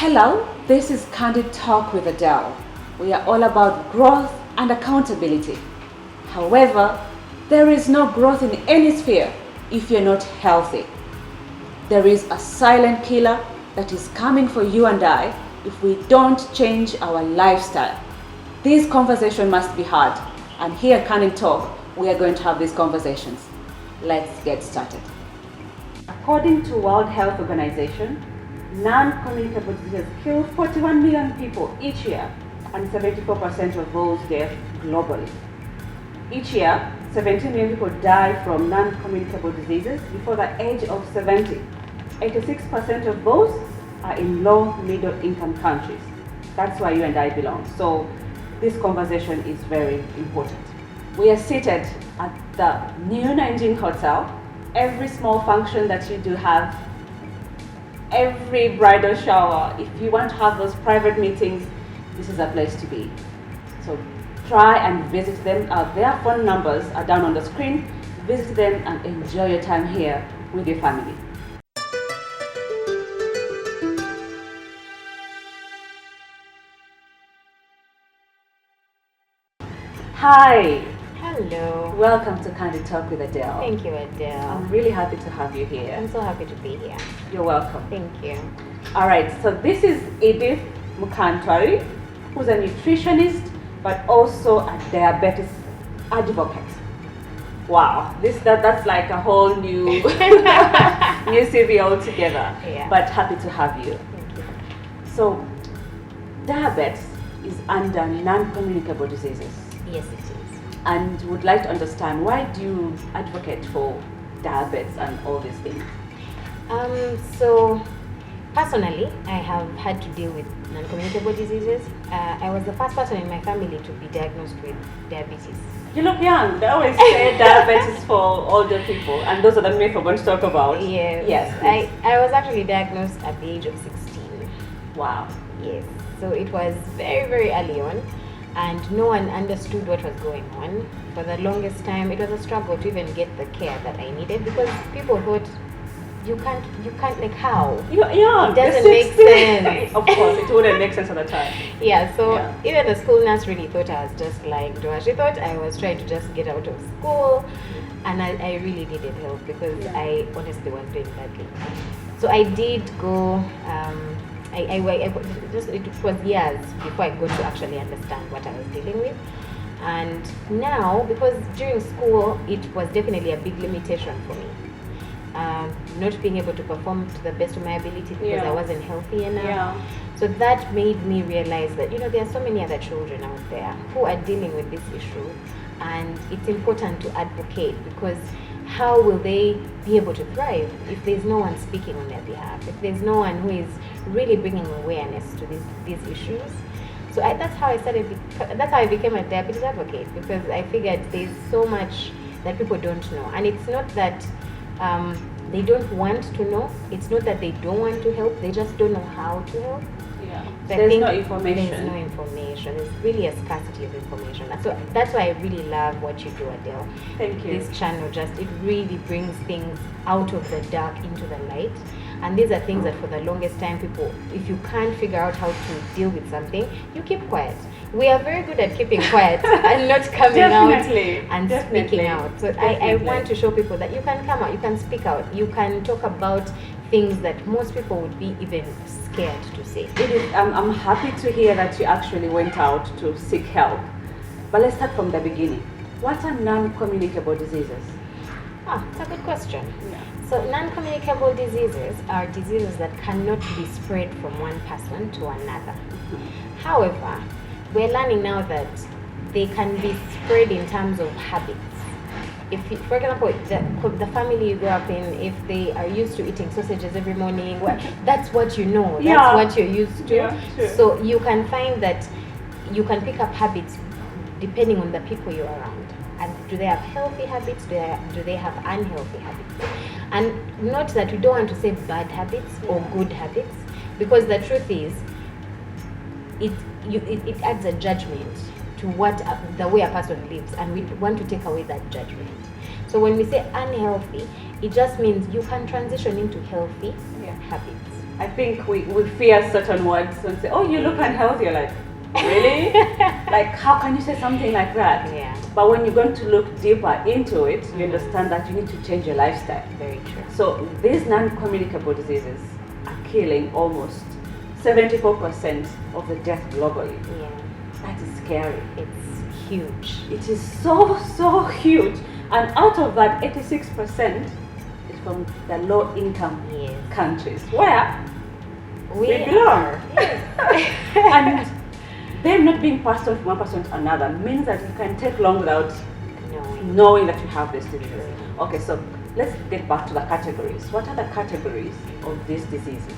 Hello, this is Candid Talk with Adelle. We are all about growth and accountability. However, there is no growth in any sphere if you're not healthy. There is a silent killer that is coming for you and I if we don't change our lifestyle. This conversation must be had, and here at Candid Talk, we are going to have these conversations. Let's get started. According to World Health Organization, non-communicable diseases kill 41 million people each year, and 74% of those deaths globally. Each year, 17 million people die from non-communicable diseases before the age of 70. 86% of those are in low, middle-income countries. That's where you and I belong. So this conversation is very important. We are seated at the new Nanjing Hotel. Every small function that you do have, every bridal shower, if you want to have those private meetings, this is a place to be. So try and visit them. Their phone numbers are down on the screen. Visit them and enjoy your time here with your family. Hi. Hello. Welcome to Candid Talk with Adelle. Thank you, Adelle. I'm really happy to have you here. I'm so happy to be here. You're welcome. Thank you. All right, so this is Edith Mukantwari, who's a nutritionist, but also a diabetes advocate. Wow, that's like a whole new new CV altogether. Yeah. But happy to have you. Thank you. So, diabetes is under non-communicable diseases, Yes, it is. and would like to understand, why do you advocate for diabetes and all these things? So personally, I have had to deal with non-communicable diseases. I was the first person in my family to be diagnosed with diabetes. You look young. They always say diabetes for older people, and those are the myths we're going to talk about. Yes. I was actually diagnosed at the age of 16. Wow. Yes. So it was very, very early on, and no one understood what was going on. For the longest time, it was a struggle to even get the care that I needed, because people thought, you can't, like, how? You're young. It doesn't You're make 16. sense. Of course, it wouldn't make sense at the time. Yeah, so Yeah. even the school nurse really thought I was just like Joa. She thought I was trying to just get out of school, and I really needed help, because Yeah. I honestly was doing badly. So I did go, it was years before I got to actually understand what I was dealing with. And now, because during school, it was definitely a big limitation for me. Not being able to perform to the best of my ability because I wasn't healthy enough. Yeah. So that made me realize that, there are so many other children out there who are dealing with this issue, and it's important to advocate, because how will they be able to thrive if there's no one speaking on their behalf, if there's no one who is really bringing awareness to these issues? So that's how I became a diabetes advocate, because I figured there's so much that people don't know, and it's not that they don't want to know, it's not that they don't want to help, they just don't know how to help. Yeah. So There's no information. There's no information. There's really a scarcity of information. So that's why I really love what you do, Adelle. Thank you. This channel it really brings things out of the dark into the light. And these are things that for the longest time, people, if you can't figure out how to deal with something, you keep quiet. We are very good at keeping quiet and not coming out and speaking out. So I want to show people that you can come out, you can speak out, you can talk about things that most people would be even scared to say. I'm happy to hear that you actually went out to seek help. But let's start from the beginning. What are non-communicable diseases? That's a good question. Yeah. So non-communicable diseases are diseases that cannot be spread from one person to another. Mm-hmm. However, we're learning now that they can be spread in terms of habits. If, for example, the family you grew up in, if they are used to eating sausages every morning, that's what you know, that's what you're used to. Yeah, sure. So you can find that you can pick up habits depending on the people you're around. And do they have healthy habits? Do they have unhealthy habits? And not that we don't want to say bad habits or good habits, because the truth is, it adds a judgment to the way a person lives, and we want to take away that judgment. So when we say unhealthy, it just means you can transition into healthy habits. I think we fear certain words and say, oh, you look unhealthy. You're like, really? Like, how can you say something like that? Yeah. But when you're going to look deeper into it, you understand that you need to change your lifestyle. Very true. So these non-communicable diseases are killing almost 74% of the death globally. Yeah. That is scary. It's huge. It is so huge. And out of that, 86% is from the low-income countries where we belong. And them not being passed on from one person to another means that you can take long without knowing that you have this disease. Okay, so let's get back to the categories. What are the categories of these diseases?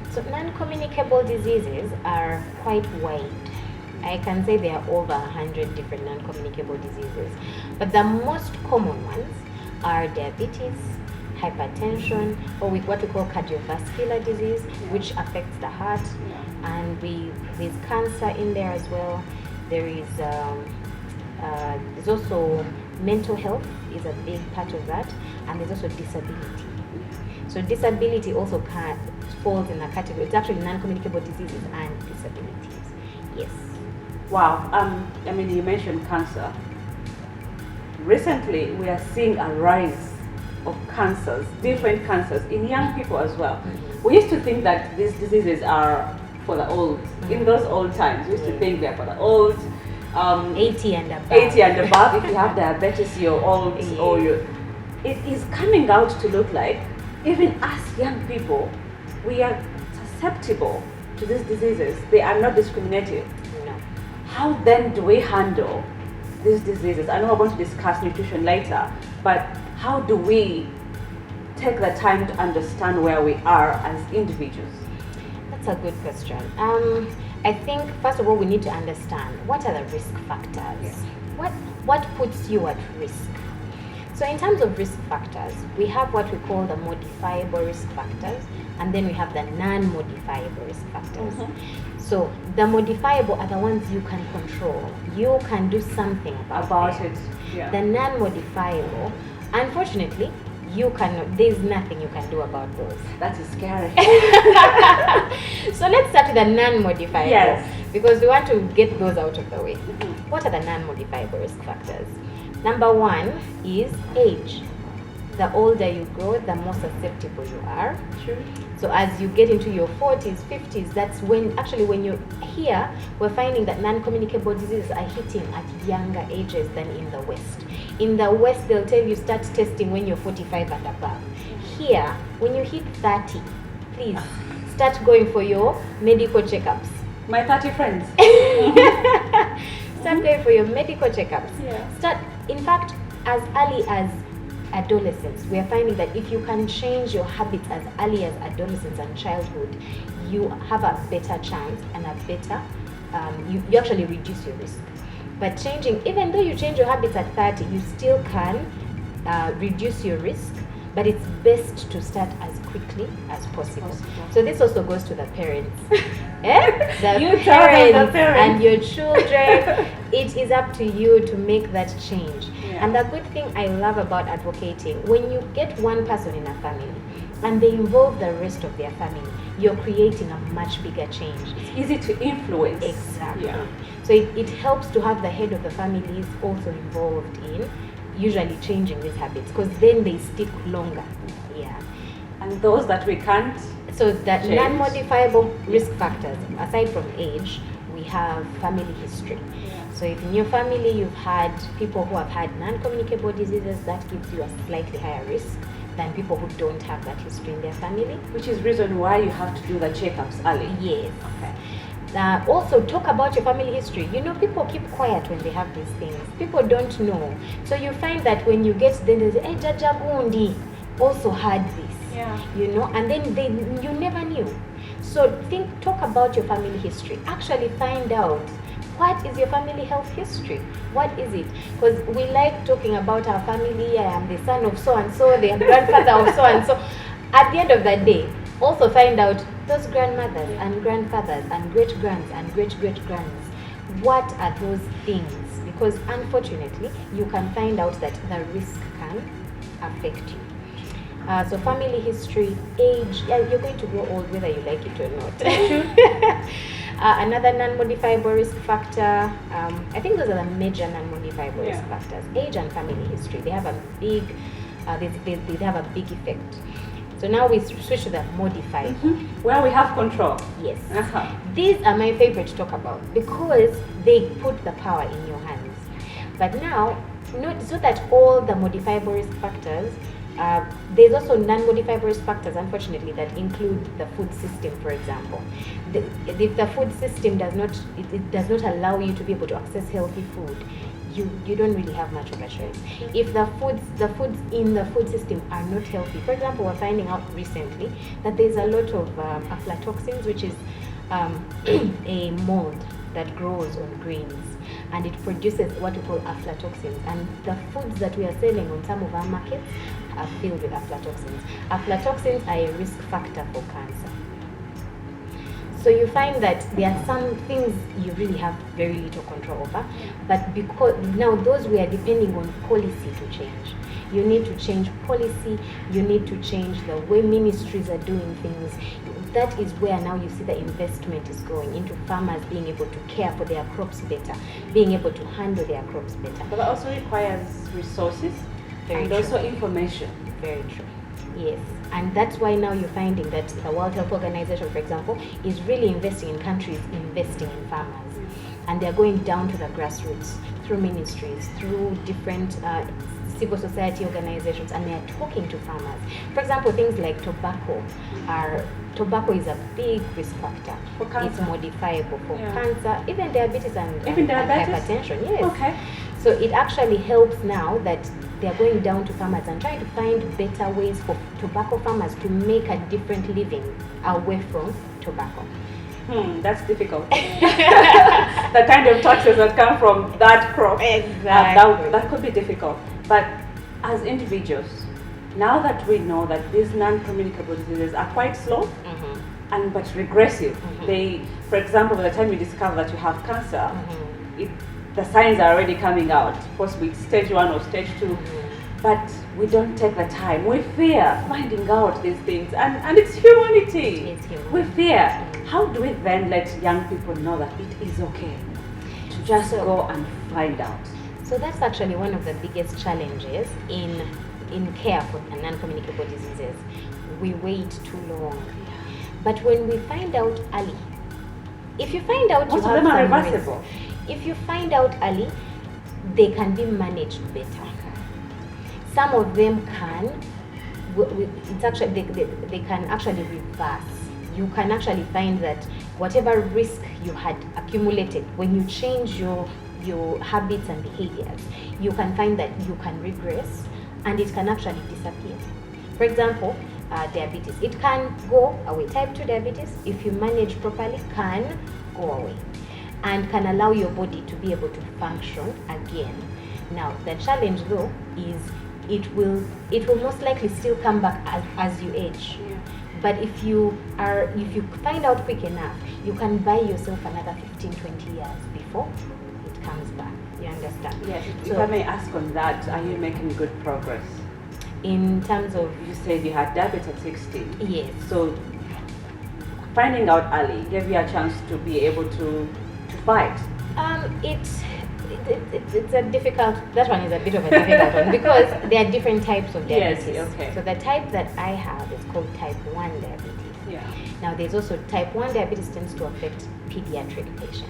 So non-communicable diseases are quite wide. I can say there are over 100 different non-communicable diseases. But the most common ones are diabetes, hypertension, or with what we call cardiovascular disease, which affects the heart. And there's cancer in there as well. There's also mental health is a big part of that, and there's also disability. So disability also falls in a category. It's actually non-communicable diseases and disabilities. Yes. Wow. I mean, you mentioned cancer. Recently, we are seeing a rise of cancers, different cancers in young people as well. We used to think that these diseases are for the old. In those old times, we used to think they're for the old. 80 and above. 80 and above. If you have diabetes, you're old, or you. It is coming out to look like even us young people, we are susceptible to these diseases. They are not discriminated. No. How then do we handle these diseases? I know we're going to discuss nutrition later, but how do we take the time to understand where we are as individuals? That's a good question. I think first of all we need to understand what are the risk factors. Yes. What puts you at risk? So in terms of risk factors, we have what we call the modifiable risk factors, and then we have the non-modifiable risk factors. So the modifiable are the ones you can control. You can do something about it. Yeah. The non-modifiable, unfortunately, you cannot. There's nothing you can do about those. That is scary. So let's start with the non-modifiable. Yes. Because we want to get those out of the way. What are the non-modifiable risk factors? Number one is age. The older you grow, the more susceptible you are. True. So as you get into your 40s, 50s, that's when you're here, we're finding that non-communicable diseases are hitting at younger ages than in the West. In the West, they'll tell you start testing when you're 45 and above. Here, when you hit 30, please start going for your medical checkups. My 30 friends. Start going for your medical checkups. Yeah. In fact, as early as adolescence, we are finding that if you can change your habits as early as adolescence and childhood, you have a better chance and a better, you actually reduce your risk. But changing, even though you change your habits at 30, you still can reduce your risk, but it's best to start as quickly as possible. So this also goes to the parents. The parents and your children. It is up to you to make that change. Yeah. And the good thing I love about advocating, when you get one person in a family and they involve the rest of their family, you're creating a much bigger change. It's easy to influence. Exactly. Yeah. So it helps to have the head of the family is also involved in usually changing these habits, because then they stick longer. Yeah. And those that we can't. So that non-modifiable risk factors, aside from age, we have family history. Yeah. So if in your family you've had people who have had non-communicable diseases, that gives you a slightly higher risk than people who don't have that history in their family. Which is reason why you have to do the checkups early. Yes. Okay. Also talk about your family history. You know, people keep quiet when they have these things. People don't know. So you find that when you get then they say, hey, Jaja Bundi also had this. Yeah. You know, and then you never knew. So talk about your family history. Actually find out what is your family health history. What is it? Because we like talking about our family. I am the son of so and so, the grandfather of so and so. At the end of the day, also find out those grandmothers and grandfathers and great-grands and great-great-grands. What are those things? Because unfortunately, you can find out that the risk can affect you. So family history, age, yeah, you're going to grow old whether you like it or not. Another non-modifiable risk factor, I think those are the major non-modifiable risk factors. Age and family history, they have a big, they have a big effect. So now we switch to the modified. Where we have control. Yes. These are my favorite to talk about because they put the power in your hands. But now, so that all the modifiable risk factors, there's also non-modifiable risk factors, unfortunately, that include the food system, for example. If the food system does not allow you to be able to access healthy food, you don't really have much of a choice. If the foods in the food system are not healthy, for example, we're finding out recently that there's a lot of aflatoxins, which is a mold that grows on grains, and it produces what we call aflatoxins, and the foods that we are selling on some of our markets are filled with aflatoxins. Aflatoxins are a risk factor for cancer. So you find that there are some things you really have very little control over, but because now those we are depending on policy to change. You need to change policy, you need to change the way ministries are doing things. That is where now you see the investment is going into farmers being able to care for their crops better, being able to handle their crops better. But that also requires resources and also information. Very true. Yes, and that's why now you're finding that the World Health Organization, for example, is really investing in countries, investing in farmers. And they're going down to the grassroots through ministries, through different civil society organizations, and they're talking to farmers. For example, things like tobacco is a big risk factor. For cancer. It's modifiable for cancer, even diabetes and diabetes? hypertension. Yes. Okay. So it actually helps now that they're going down to farmers and trying to find better ways for tobacco farmers to make a different living away from tobacco. That's difficult. The kind of taxes that come from that crop, that could be difficult. But as individuals, now that we know that these non-communicable diseases are quite slow but regressive, they, for example, by the time you discover that you have cancer, the signs are already coming out, possibly stage 1 or stage 2, but we don't take the time. We fear finding out these things, and it's humanity. We fear. How do we then let young people know that it is okay to just go and find out? So that's actually one of the biggest challenges in care for non-communicable diseases. We wait too long. But when we find out early, if you find out most of them are reversible. If you find out early, they can be managed better. Some of them can. It's actually they can actually reverse. You can actually find that whatever risk you had accumulated, when you change your habits and behaviors, you can find that you can regress and it can actually disappear. For example, diabetes, it can go away. Type 2 diabetes, if you manage properly, can go away and can allow your body to be able to function again. Now, the challenge though is it will most likely still come back as you age. But if you find out quick enough, you can buy yourself another 15-20 years before it comes back. You understand? Yes. So, if I may ask on that, are you making good progress? In terms of, you said you had diabetes at 16. Yes. So finding out early gave you a chance to be able to fight. It's a difficult. That one is a bit of a difficult one because there are different types of diabetes. Yes, okay. So the type that I have is called type 1 diabetes. Yeah. Now there's also type 1 diabetes tends to affect pediatric patients.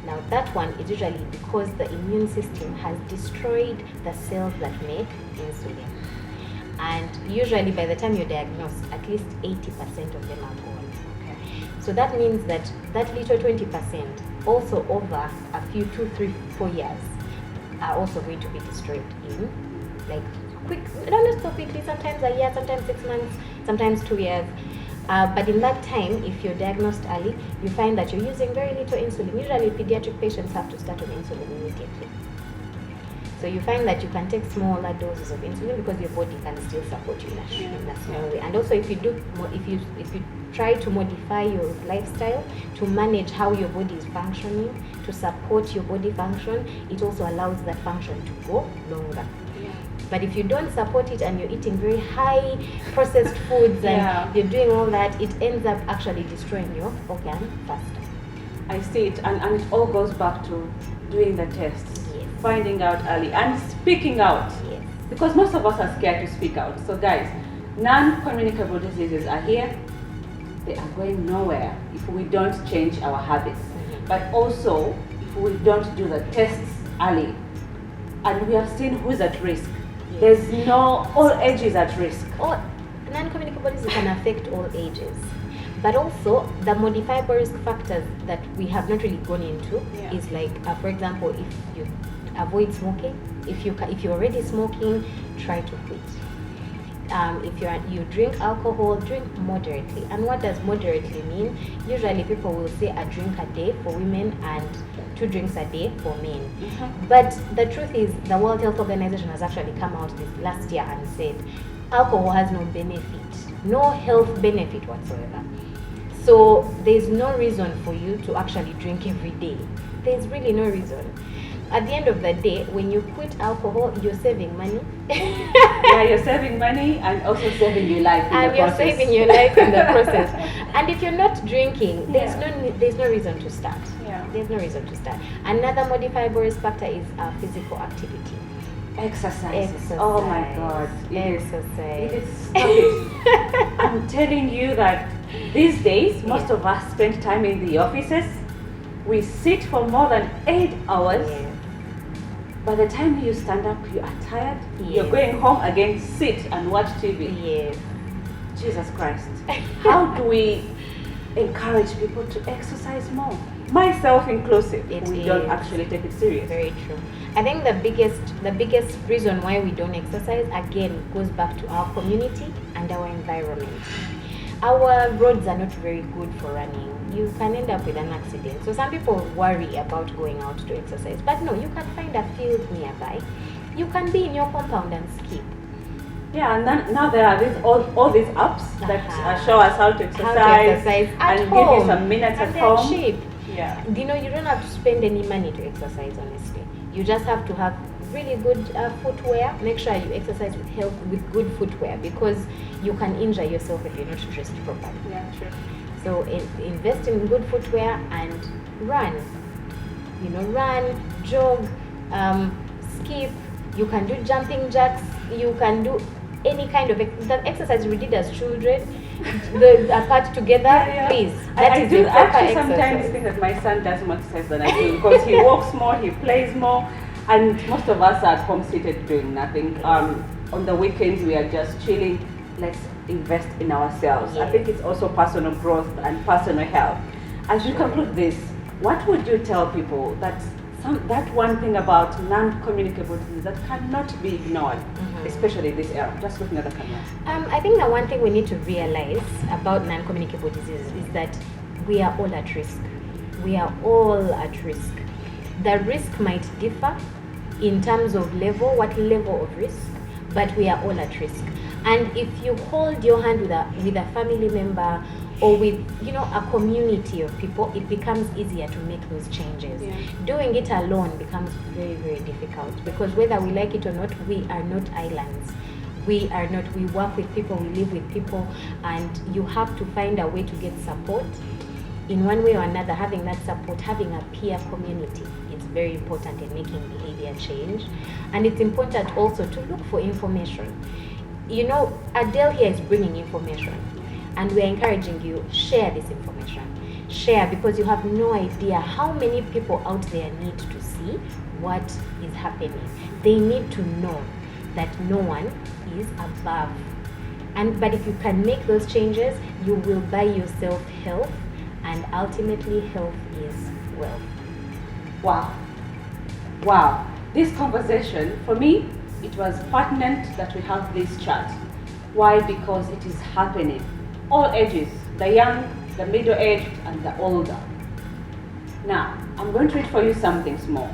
Now that one is usually because the immune system has destroyed the cells that make insulin. And usually by the time you're diagnosed, at least 80% of them are gone. Okay. So that means that little 20%, also over a few 2, 3, 4 years, are also going to be destroyed in like quick, not so quickly, sometimes a year, sometimes 6 months, sometimes 2 years. But in that time, if you're diagnosed early, you find that you're using very little insulin. Usually pediatric patients have to start on insulin immediately. So you find that you can take smaller doses of insulin because your body can still support you in a small way. And also, if you try to modify your lifestyle to manage how your body is functioning, to support your body function, it also allows that function to go longer. But if you don't support it and you're eating very high processed foods and you're doing all that, it ends up actually destroying your organ faster. I see it, and it all goes back to doing the tests, finding out early, and speaking out. Yes. Because most of us are scared to speak out. So guys, non-communicable diseases are here. They are going nowhere if we don't change our habits. But also, if we don't do the tests early. And we have seen who's at risk. There's no, all ages at risk. Non-communicable diseases can affect all ages. But also, the modifiable risk factors that we have not really gone into is like, for example, if you avoid smoking, if you're already smoking, try to quit. If you drink alcohol, drink moderately. And what does moderately mean? Usually people will say a drink a day for women and 2 drinks a day for men. But the truth is, the World Health Organization has actually come out this last year and said alcohol has no benefit, no health benefit whatsoever. So there's no reason for you to actually drink every day. There's really no reason. At the end of the day, when you quit alcohol, you're saving money. You're saving money and also saving your life in the process. And you're saving your life in the process. And if you're not drinking, there's no reason to start. There's no reason to start. Another modifiable risk factor is physical activity. Exercise. Oh my God. Exercise. Stop it. I'm telling you that these days, most of us spend time in the offices. We sit for more than 8 hours. By the time you stand up, you are tired. You're going home again, sit and watch TV. Jesus Christ. How do we encourage people to exercise more? Myself inclusive. We don't actually take it serious. Very true. I think the biggest reason why we don't exercise, again, goes back to our community and our environment. Our roads are not very good for running. You can end up with an accident. So some people worry about going out to exercise. But no, you can find a field nearby. You can be in your compound and skip. And now there are all these apps that show us how to exercise and home. Give you some minutes at home. Cheap. You don't have to spend any money to exercise, honestly. You just have to have really good footwear. Make sure you exercise with good footwear, because you can injure yourself if you're not dressed properly. True. So invest in good footwear and run. Run, jog, skip. You can do jumping jacks. You can do any kind of the exercise we did as children. Apart together, please. I do actually sometimes think that my son does more exercise than I do, because he walks more, he plays more, and most of us are at home seated doing nothing. On the weekends we are just chilling. Let's invest in ourselves. I think it's also personal growth and personal health. As we conclude this, what would you tell people that one thing about non-communicable disease that cannot be ignored, especially this era? Just looking at the camera. I think the one thing we need to realize about non-communicable diseases is that we are all at risk. We are all at risk. The risk might differ in terms of what level of risk, but we are all at risk. And if you hold your hand with a family member or with a community of people, it becomes easier to make those changes. Doing it alone becomes very, very difficult, because whether we like it or not, we are not islands. We work with people, we live with people, and you have to find a way to get support. In one way or another, having that support, having a peer community, is very important in making behavior change. And it's important also to look for information. Adele here is bringing information, and we're encouraging you, share this information. Share, because you have no idea how many people out there need to see what is happening. They need to know that no one is above. But if you can make those changes, you will buy yourself health, and ultimately health is wealth. Wow. This conversation, for me, it was pertinent that we have this chat. Why? Because it is happening. All ages, the young, the middle-aged, and the older. Now, I'm going to read for you something small.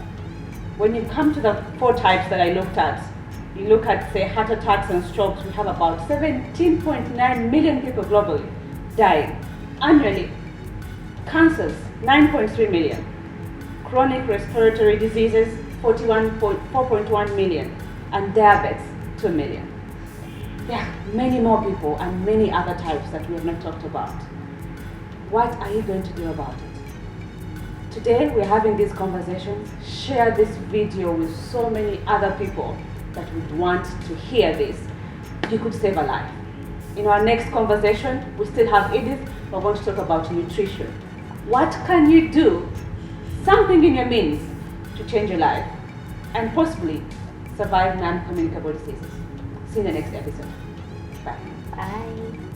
When you come to the 4 types that I looked at, you look at, say, heart attacks and strokes, we have about 17.9 million people globally dying annually. Cancers, 9.3 million. Chronic respiratory diseases, 4.1 million. And diabetes, 2 million. There are many more people and many other types that we have not talked about. What are you going to do about it? Today we're having these conversations. Share this video with so many other people that would want to hear this. You could save a life. In our next conversation, we still have Edith, but we're going to talk about nutrition. What can you do, something in your means, to change your life and possibly survive non-communicable diseases? See you in the next episode. Bye. Bye.